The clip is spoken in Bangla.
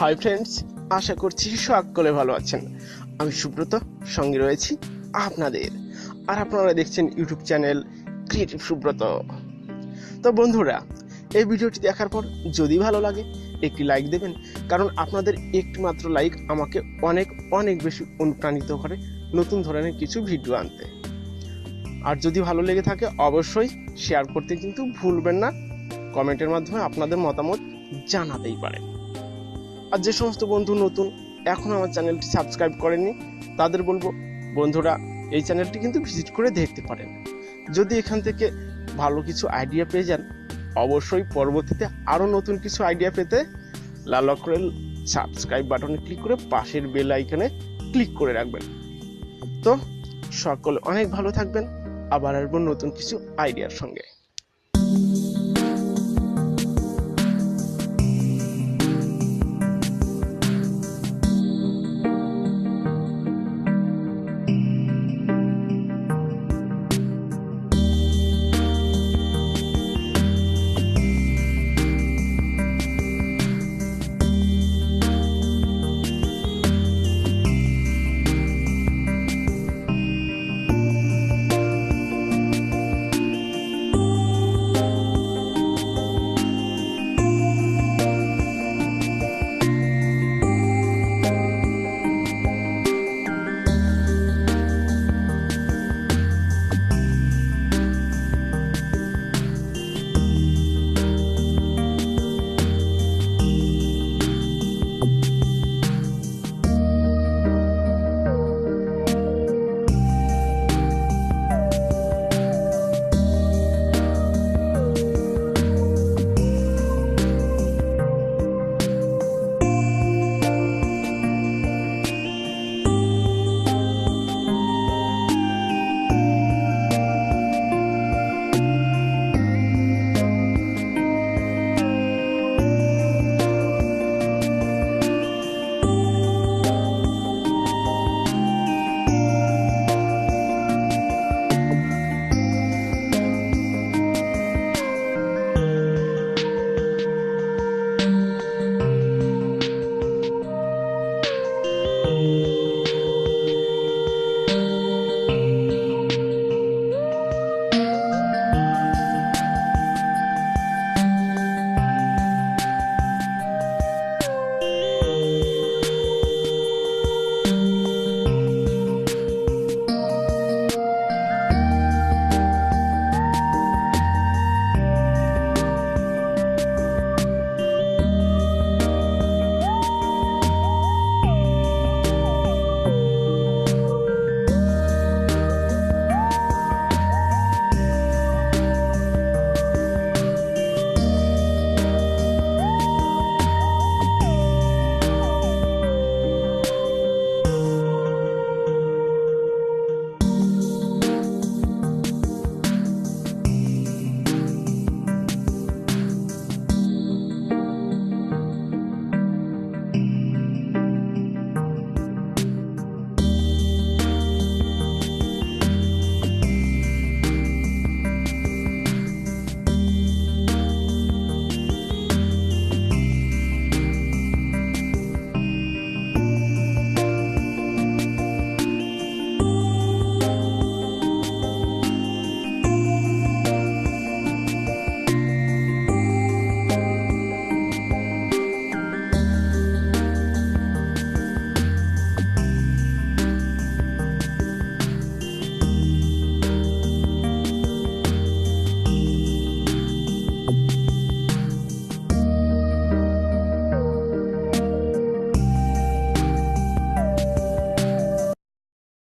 হাই ফ্রেন্ডস, আশা করছি সকলে ভালো আছেন। আমি সুব্রত, সঙ্গে রয়েছি আপনাদের। আর আপনারা দেখছেন ইউটিউব চ্যানেল ক্রিয়েটিভ সুব্রত। তো বন্ধুরা, এই ভিডিওটি দেখার পর যদি ভালো লাগে একটি লাইক দেবেন, কারণ আপনাদের একটি মাত্র লাইক আমাকে অনেক অনেক বেশি অনুপ্রাণিত করে নতুন ধরনের কিছু ভিডিও আনতে। আর যদি ভালো লেগে থাকে অবশ্যই শেয়ার করতে কিন্তু ভুলবেন না। কমেন্টের মাধ্যমে আপনাদের মতামত জানাতেই পারেন। আর যে সমস্ত বন্ধু নতুন এখন আমার চ্যানেলটি সাবস্ক্রাইব করেননি তাদের বলবো, বন্ধুরা এই চ্যানেলটি কিন্তু ভিজিট করে দেখতে পারেন। যদি এখান থেকে ভালো কিছু আইডিয়া পেয়ে যান, অবশ্যই পরবর্তীতে আরও নতুন কিছু আইডিয়া পেতে লাল করে সাবস্ক্রাইব বাটনে ক্লিক করে পাশের বেল আইকনে ক্লিক করে রাখবেন। তো সকলে অনেক ভালো থাকবেন, আবার আসবো নতুন কিছু আইডিয়ার সঙ্গে।